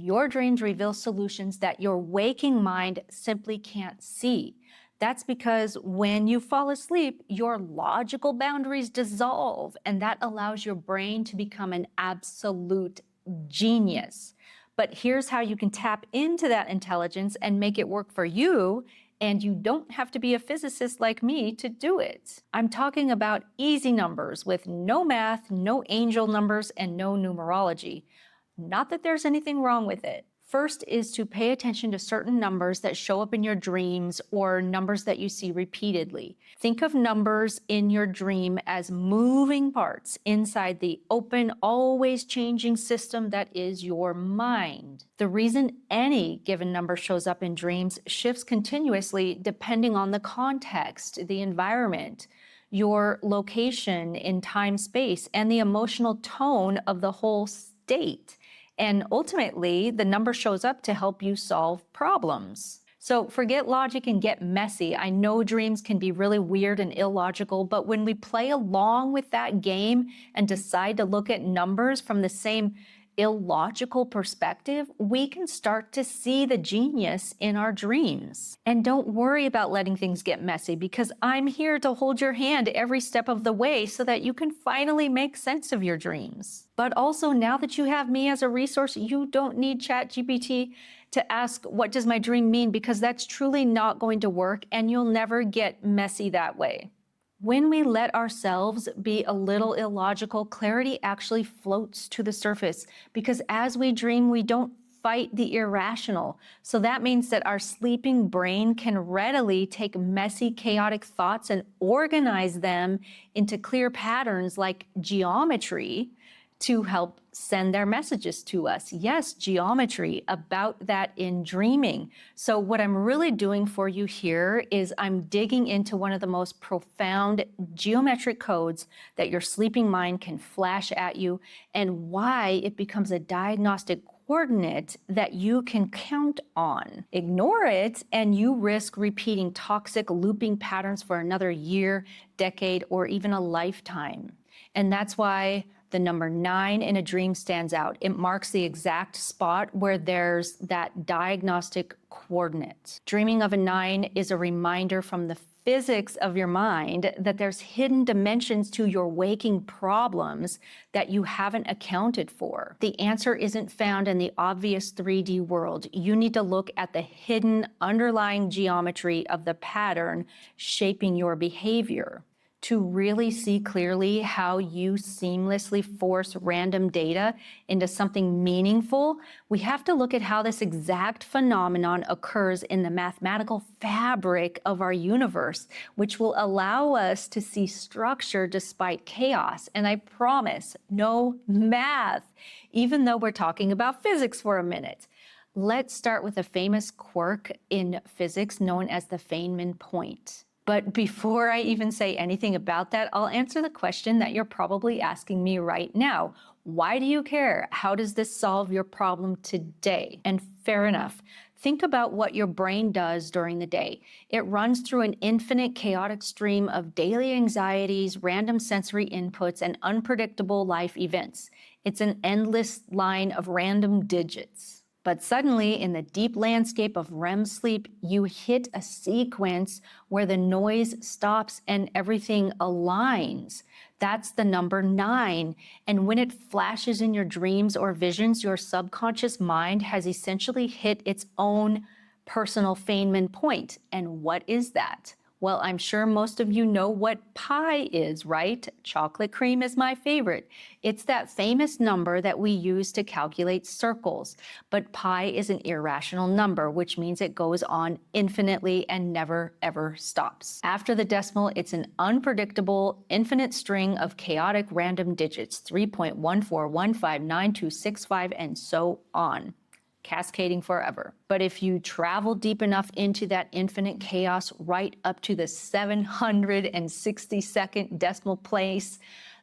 Your dreams reveal solutions that your waking mind simply can't see. That's because when you fall asleep, your logical boundaries dissolve, and that allows your brain to become an absolute genius. But here's how you can tap into that intelligence and make it work for you, and you don't have to be a physicist like me to do it. I'm talking about easy numbers with no math, no angel numbers, and no numerology. Not that there's anything wrong with it. First is to pay attention to certain numbers that show up in your dreams or numbers that you see repeatedly. Think of numbers in your dream as moving parts inside the open, always changing system that is your mind. The reason any given number shows up in dreams shifts continuously depending on the context, the environment, your location in time, space, and the emotional tone of the whole state. And ultimately, the number shows up to help you solve problems. So forget logic and get messy. I know dreams can be really weird and illogical, but when we play along with that game and decide to look at numbers from the same illogical perspective, we can start to see the genius in our dreams. And don't worry about letting things get messy, because I'm here to hold your hand every step of the way so that you can finally make sense of your dreams. But also, now that you have me as a resource, you don't need ChatGPT to ask, what does my dream mean? Because that's truly not going to work, and you'll never get messy that way. When we let ourselves be a little illogical, clarity actually floats to the surface, because as we dream, we don't fight the irrational. So that means that our sleeping brain can readily take messy, chaotic thoughts and organize them into clear patterns like geometry to help send their messages to us. Yes, geometry, about that in dreaming. So what I'm really doing for you here is I'm digging into one of the most profound geometric codes that your sleeping mind can flash at you, and why it becomes a diagnostic coordinate that you can count on. Ignore it and you risk repeating toxic looping patterns for another year, decade, or even a lifetime. And that's why the number 9 in a dream stands out. It marks the exact spot where there's that diagnostic coordinate. Dreaming of a 9 is a reminder from the physics of your mind that there's hidden dimensions to your waking problems that you haven't accounted for. The answer isn't found in the obvious 3D world. You need to look at the hidden underlying geometry of the pattern shaping your behavior. To really see clearly how you seamlessly force random data into something meaningful, we have to look at how this exact phenomenon occurs in the mathematical fabric of our universe, which will allow us to see structure despite chaos. And I promise, no math, even though we're talking about physics for a minute. Let's start with a famous quirk in physics known as the Feynman point. But before I even say anything about that, I'll answer the question that you're probably asking me right now. Why do you care? How does this solve your problem today? And fair enough. Think about what your brain does during the day. It runs through an infinite chaotic stream of daily anxieties, random sensory inputs, and unpredictable life events. It's an endless line of random digits. But suddenly, in the deep landscape of REM sleep, you hit a sequence where the noise stops and everything aligns. That's the number 9. And when it flashes in your dreams or visions, your subconscious mind has essentially hit its own personal Feynman point. And what is that? Well, I'm sure most of you know what pi is, right? Chocolate cream is my favorite. It's that famous number that we use to calculate circles. But pi is an irrational number, which means it goes on infinitely and never, ever stops. After the decimal, it's an unpredictable, infinite string of chaotic random digits, 3.14159265, and so on. Cascading forever. But if you travel deep enough into that infinite chaos right up to the 762nd decimal place,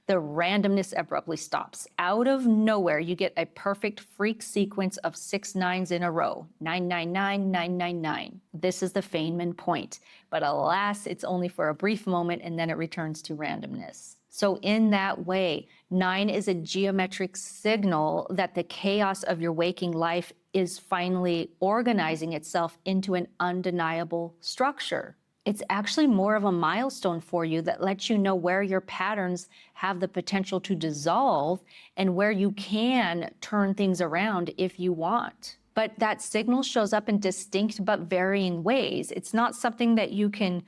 the randomness abruptly stops. Out of nowhere, you get a perfect freak sequence of 6 9s in a row, 999, 999. This is the Feynman point. But alas, it's only for a brief moment and then it returns to randomness. So in that way, 9 is a geometric signal that the chaos of your waking life is finally organizing itself into an undeniable structure. It's actually more of a milestone for you that lets you know where your patterns have the potential to dissolve and where you can turn things around if you want. But that signal shows up in distinct but varying ways. It's not something that you can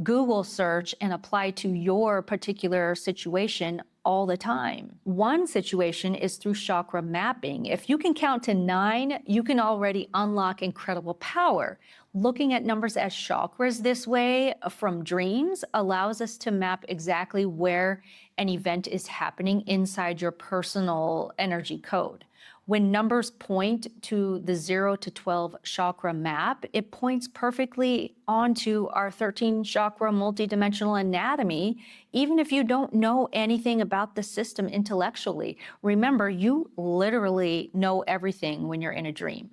Google search and apply to your particular situation all the time. One situation is through chakra mapping. If you can count to 9, you can already unlock incredible power. Looking at numbers as chakras this way from dreams allows us to map exactly where an event is happening inside your personal energy code. When numbers point to the 0 to 12 chakra map, it points perfectly onto our 13 chakra multidimensional anatomy, even if you don't know anything about the system intellectually. Remember, you literally know everything when you're in a dream.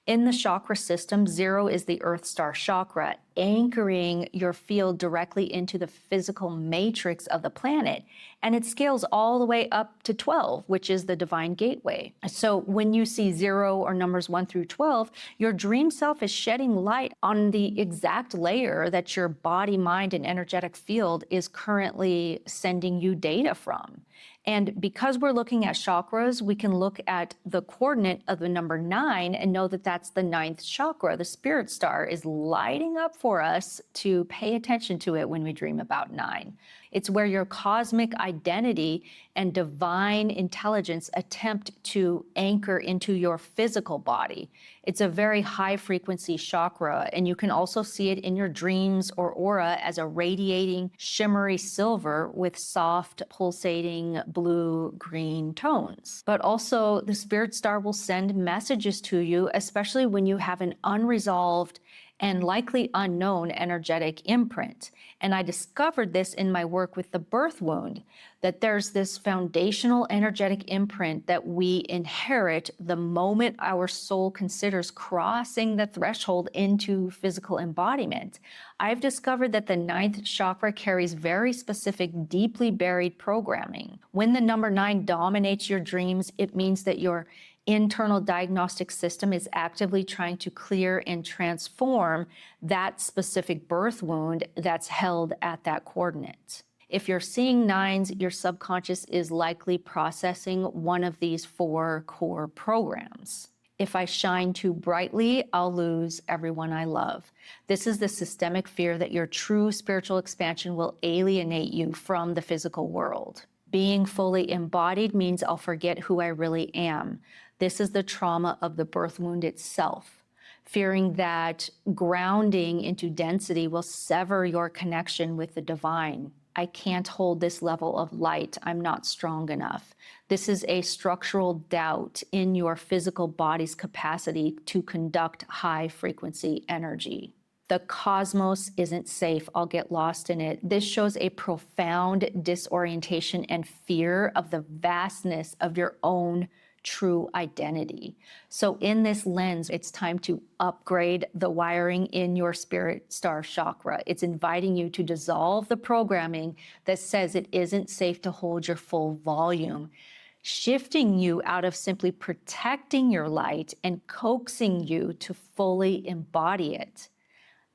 In the chakra system, 0 is the Earth Star chakra, anchoring your field directly into the physical matrix of the planet. And it scales all the way up to 12, which is the divine gateway. So when you see 0 or numbers 1 through 12, your dream self is shedding light on the exact layer that your body, mind, and energetic field is currently sending you data from. And because we're looking at chakras, we can look at the coordinate of the number 9 and know that that's the 9th chakra. The spirit star is lighting up for us to pay attention to it when we dream about 9. It's where your cosmic identity and divine intelligence attempt to anchor into your physical body. It's a very high frequency chakra, and you can also see it in your dreams or aura as a radiating, shimmery silver with soft, pulsating blue-green tones. But also, the spirit star will send messages to you, especially when you have an unresolved and likely unknown energetic imprint. And I discovered this in my work with the birth wound, that there's this foundational energetic imprint that we inherit the moment our soul considers crossing the threshold into physical embodiment. I've discovered that the 9th chakra carries very specific, deeply buried programming. When the number 9 dominates your dreams, it means that your internal diagnostic system is actively trying to clear and transform that specific birth wound that's held at that coordinate. If you're seeing 9s, your subconscious is likely processing one of these 4 core programs. If I shine too brightly, I'll lose everyone I love. This is the systemic fear that your true spiritual expansion will alienate you from the physical world. Being fully embodied means I'll forget who I really am. This is the trauma of the birth wound itself, fearing that grounding into density will sever your connection with the divine. I can't hold this level of light. I'm not strong enough. This is a structural doubt in your physical body's capacity to conduct high frequency energy. The cosmos isn't safe. I'll get lost in it. This shows a profound disorientation and fear of the vastness of your own true identity. So in this lens, it's time to upgrade the wiring in your spirit star chakra. It's inviting you to dissolve the programming that says it isn't safe to hold your full volume, shifting you out of simply protecting your light and coaxing you to fully embody it.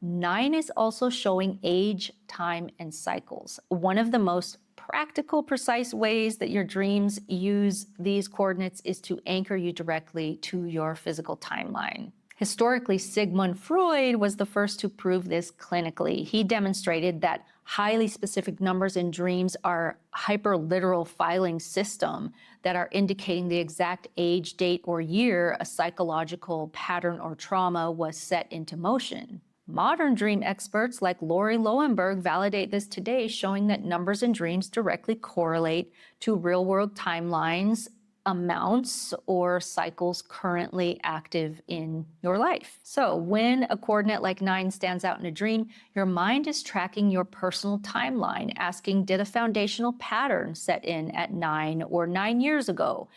9 is also showing age, time, and cycles. One of the most practical, precise ways that your dreams use these coordinates is to anchor you directly to your physical timeline. Historically, Sigmund Freud was the first to prove this clinically. He demonstrated that highly specific numbers in dreams are hyperliteral filing system that are indicating the exact age, date, or year a psychological pattern or trauma was set into motion. Modern dream experts like Freud Lowenberg validate this today, showing that numbers in dreams directly correlate to real-world timelines, amounts, or cycles currently active in your life. So when a coordinate like 9 stands out in a dream, your mind is tracking your personal timeline, asking, did a foundational pattern set in at 9 or 9 years ago?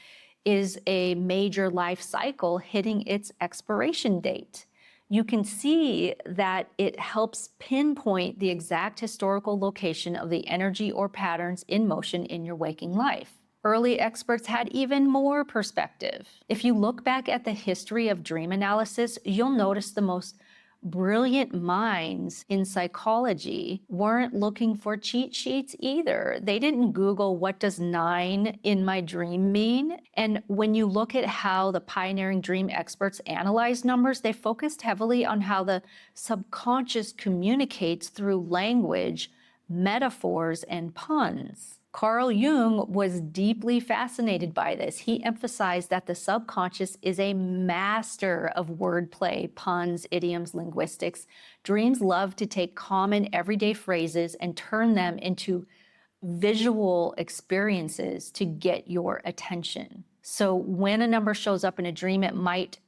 Is a major life cycle hitting its expiration date? You can see that it helps pinpoint the exact historical location of the energy or patterns in motion in your waking life. Early experts had even more perspective. If you look back at the history of dream analysis, you'll notice the most brilliant minds in psychology weren't looking for cheat sheets either. They didn't Google, what does 9 in my dream mean? And when you look at how the pioneering dream experts analyze numbers, they focused heavily on how the subconscious communicates through language, metaphors, and puns. Carl Jung was deeply fascinated by this. He emphasized that the subconscious is a master of wordplay, puns, idioms, linguistics. Dreams love to take common everyday phrases and turn them into visual experiences to get your attention. So when a number shows up in a dream, it might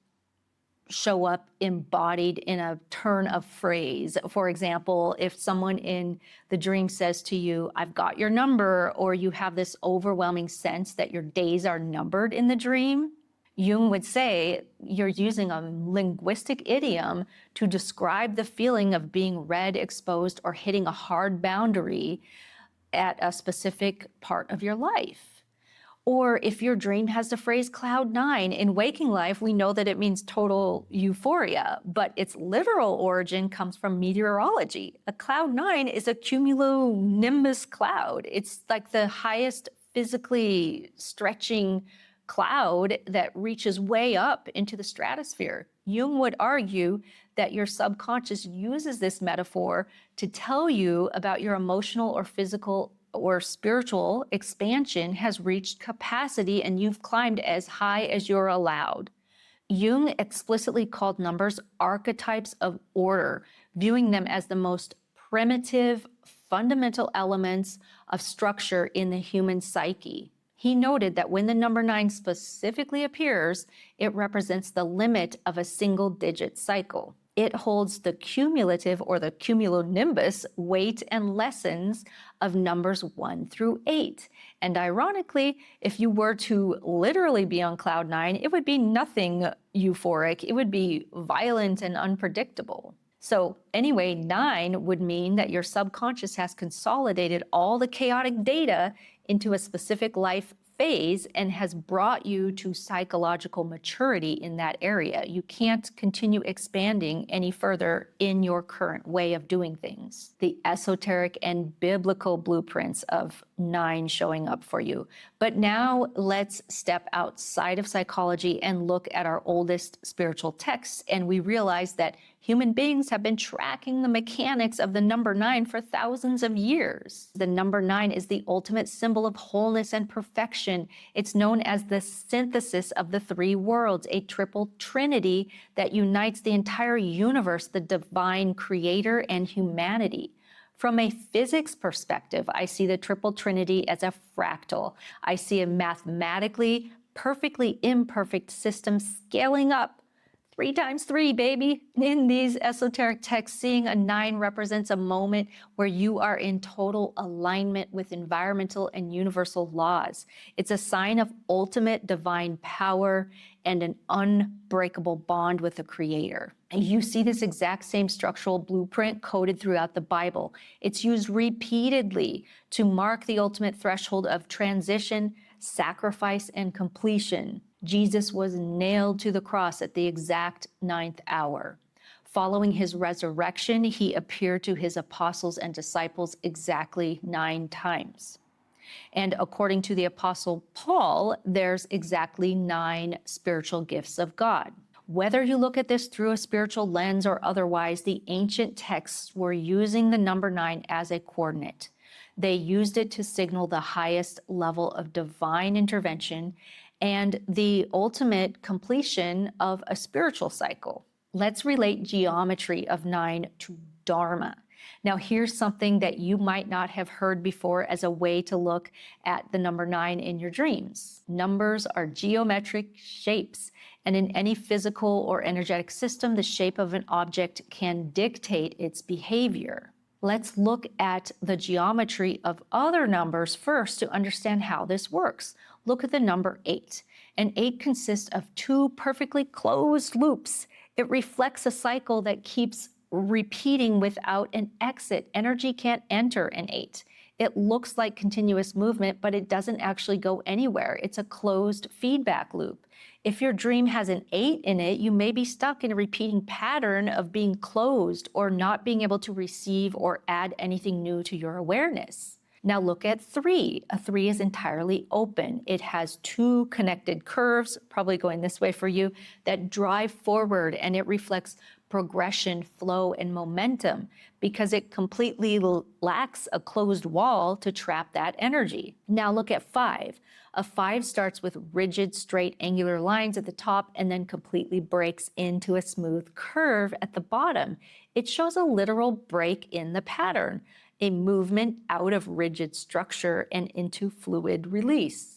show up embodied in a turn of phrase. For example, if someone in the dream says to you, "I've got your number," or you have this overwhelming sense that your days are numbered in the dream, Jung would say you're using a linguistic idiom to describe the feeling of being read, exposed, or hitting a hard boundary at a specific part of your life. Or if your dream has the phrase cloud 9, in waking life, we know that it means total euphoria, but its literal origin comes from meteorology. A cloud 9 is a cumulonimbus cloud. It's like the highest physically stretching cloud that reaches way up into the stratosphere. Jung would argue that your subconscious uses this metaphor to tell you about your emotional or physical or spiritual expansion has reached capacity and you've climbed as high as you're allowed. Jung explicitly called numbers archetypes of order, viewing them as the most primitive, fundamental elements of structure in the human psyche. He noted that when the number 9 specifically appears, it represents the limit of a single-digit cycle. It holds the cumulative or the cumulonimbus weight and lessons of numbers 1 through 8. And ironically, if you were to literally be on cloud 9, it would be nothing euphoric. It would be violent and unpredictable. So anyway, 9 would mean that your subconscious has consolidated all the chaotic data into a specific life phase and has brought you to psychological maturity in that area. You can't continue expanding any further in your current way of doing things. The esoteric and biblical blueprints of 9 showing up for you. But now let's step outside of psychology and look at our oldest spiritual texts, and we realize that human beings have been tracking the mechanics of the number 9 for thousands of years. The number 9 is the ultimate symbol of wholeness and perfection. It's known as the synthesis of the 3 worlds, a triple trinity that unites the entire universe, the divine creator and humanity. From a physics perspective, I see the triple trinity as a fractal. I see a mathematically perfectly imperfect system scaling up 3 times 3, baby. In these esoteric texts, seeing a 9 represents a moment where you are in total alignment with environmental and universal laws. It's a sign of ultimate divine power and an unbreakable bond with the Creator. And you see this exact same structural blueprint coded throughout the Bible. It's used repeatedly to mark the ultimate threshold of transition, sacrifice, and completion. Jesus was nailed to the cross at the exact 9th hour. Following his resurrection, he appeared to his apostles and disciples exactly 9 times. And according to the Apostle Paul, there's exactly 9 spiritual gifts of God. Whether you look at this through a spiritual lens or otherwise, the ancient texts were using the number 9 as a coordinate. They used it to signal the highest level of divine intervention and the ultimate completion of a spiritual cycle. Let's relate geometry of 9 to Dharma. Now, here's something that you might not have heard before as a way to look at the number 9 in your dreams. Numbers are geometric shapes, and in any physical or energetic system, the shape of an object can dictate its behavior. Let's look at the geometry of other numbers first to understand how this works. Look at the number 8. An 8 consists of 2 perfectly closed loops. It reflects a cycle that keeps repeating without an exit. Energy can't enter an 8. It looks like continuous movement, but it doesn't actually go anywhere. It's a closed feedback loop. If your dream has an 8 in it, you may be stuck in a repeating pattern of being closed or not being able to receive or add anything new to your awareness. Now look at 3. A 3 is entirely open. It has 2 connected curves, probably going this way for you, that drive forward, and it reflects progression, flow, and momentum because it completely lacks a closed wall to trap that energy. Now look at 5. A 5 starts with rigid, straight, angular lines at the top and then completely breaks into a smooth curve at the bottom. It shows a literal break in the pattern, a movement out of rigid structure and into fluid release.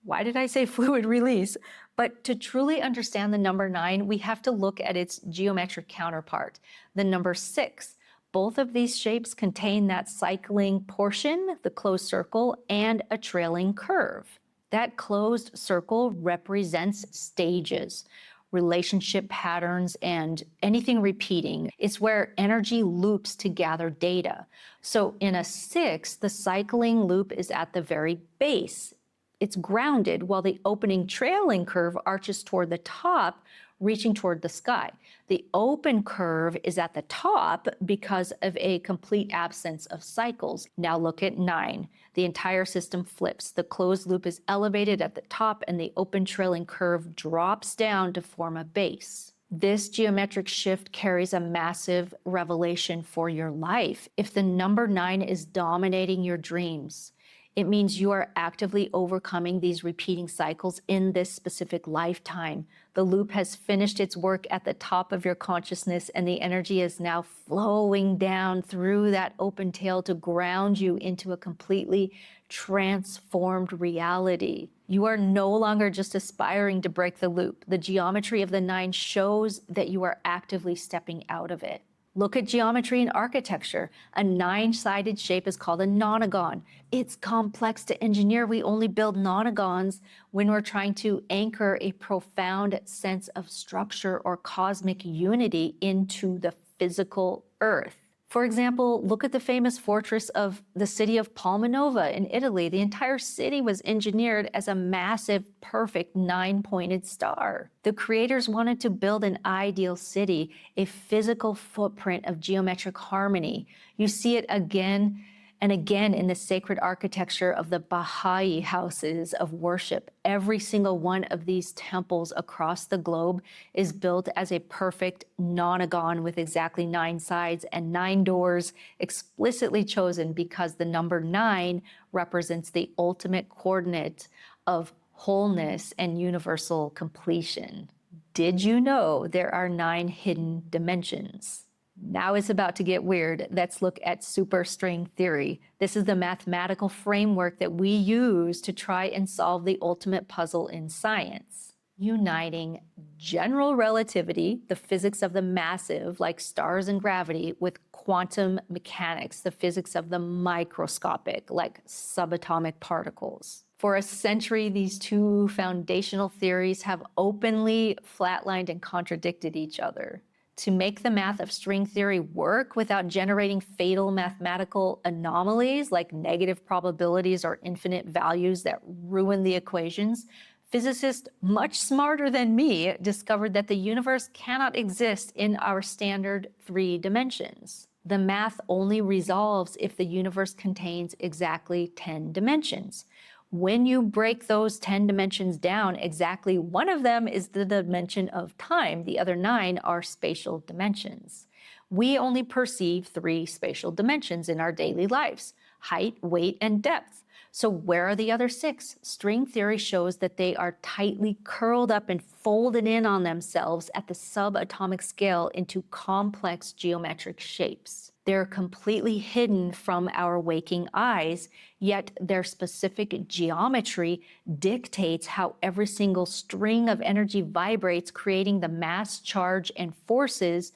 Why did I say fluid release? But to truly understand the number 9, we have to look at its geometric counterpart, the number 6. Both of these shapes contain that cycling portion, the closed circle, and a trailing curve. That closed circle represents stages, relationship patterns, and anything repeating. It's where energy loops to gather data. So in a 6, the cycling loop is at the very base. It's grounded while the opening trailing curve arches toward the top, reaching toward the sky. The open curve is at the top because of a complete absence of cycles. Now look at 9. The entire system flips. The closed loop is elevated at the top and the open trailing curve drops down to form a base. This geometric shift carries a massive revelation for your life. If the number 9 is dominating your dreams, it means you are actively overcoming these repeating cycles in this specific lifetime. The loop has finished its work at the top of your consciousness, and the energy is now flowing down through that open tail to ground you into a completely transformed reality. You are no longer just aspiring to break the loop. The geometry of the 9 shows that you are actively stepping out of it. Look at geometry and architecture. A 9-sided shape is called a nonagon. It's complex to engineer. We only build nonagons when we're trying to anchor a profound sense of structure or cosmic unity into the physical earth. For example, look at the famous fortress of the city of Palma Nova in Italy. The entire city was engineered as a massive, perfect 9-pointed star. The creators wanted to build an ideal city, a physical footprint of geometric harmony. You see it again and again in the sacred architecture of the Baha'i houses of worship. Every single one of these temples across the globe is built as a perfect nonagon with exactly 9 sides and 9 doors, explicitly chosen because the number 9 represents the ultimate coordinate of wholeness and universal completion. Did you know there are 9 hidden dimensions? Now it's about to get weird. Let's look at superstring theory. This is the mathematical framework that we use to try and solve the ultimate puzzle in science, uniting general relativity, the physics of the massive, like stars and gravity, with quantum mechanics, the physics of the microscopic, like subatomic particles. For a century, these two foundational theories have openly flatlined and contradicted each other. To make the math of string theory work without generating fatal mathematical anomalies like negative probabilities or infinite values that ruin the equations, physicists much smarter than me discovered that the universe cannot exist in our standard 3 dimensions. The math only resolves if the universe contains exactly 10 dimensions. When you break those 10 dimensions down, exactly one of them is the dimension of time. The other 9 are spatial dimensions. We only perceive 3 spatial dimensions in our daily lives: height, weight, and depth. So where are the other 6? String theory shows that they are tightly curled up and folded in on themselves at the subatomic scale into complex geometric shapes. They're completely hidden from our waking eyes, yet their specific geometry dictates how every single string of energy vibrates, creating the mass, charge, and forces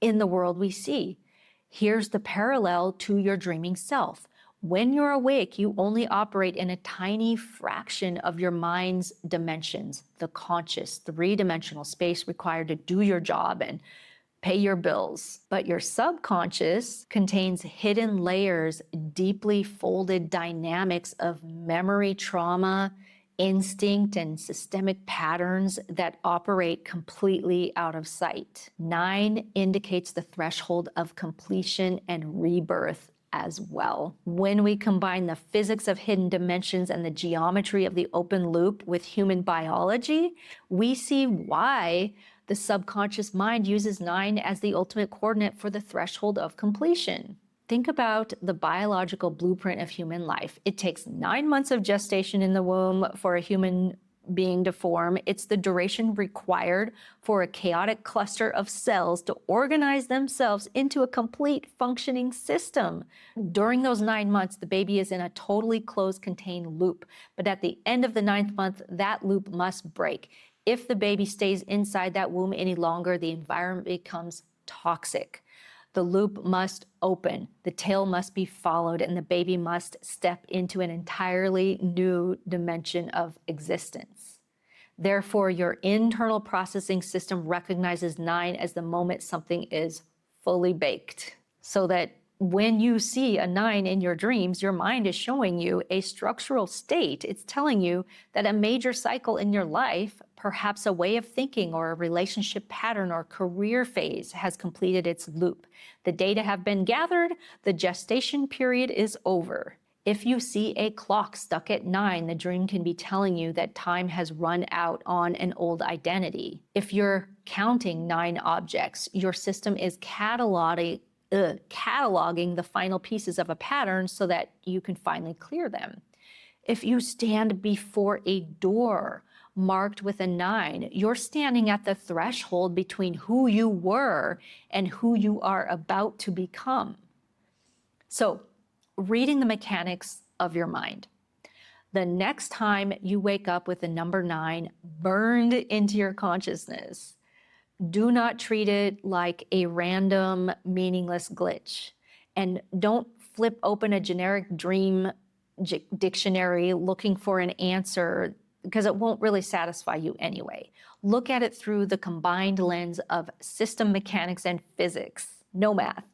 in the world we see. Here's the parallel to your dreaming self. When you're awake, you only operate in a tiny fraction of your mind's dimensions, the conscious, 3-dimensional space required to do your job and pay your bills. But your subconscious contains hidden layers, deeply folded dynamics of memory, trauma, instinct, and systemic patterns that operate completely out of sight. 9 indicates the threshold of completion and rebirth as well. When we combine the physics of hidden dimensions and the geometry of the open loop with human biology, we see why the subconscious mind uses 9 as the ultimate coordinate for the threshold of completion. Think about the biological blueprint of human life. It takes 9 months of gestation in the womb for a human being to form. It's the duration required for a chaotic cluster of cells to organize themselves into a complete functioning system. During those 9 months, the baby is in a totally closed, contained loop. But at the end of the 9th month, that loop must break. If the baby stays inside that womb any longer, the environment becomes toxic. The loop must open, the tail must be followed, and the baby must step into an entirely new dimension of existence. Therefore, your internal processing system recognizes 9 as the moment something is fully baked, so that when you see a 9 in your dreams, your mind is showing you a structural state. It's telling you that a major cycle in your life, perhaps a way of thinking or a relationship pattern or career phase, has completed its loop. The data have been gathered, the gestation period is over. If you see a clock stuck at 9, the dream can be telling you that time has run out on an old identity. If you're counting 9 objects, your system is cataloging the final pieces of a pattern so that you can finally clear them. If you stand before a door marked with a 9, you're standing at the threshold between who you were and who you are about to become. So, reading the mechanics of your mind. The next time you wake up with the number 9 burned into your consciousness, do not treat it like a random, meaningless glitch. And don't flip open a generic dream dictionary looking for an answer, because it won't really satisfy you anyway. Look at it through the combined lens of system mechanics and physics. No math,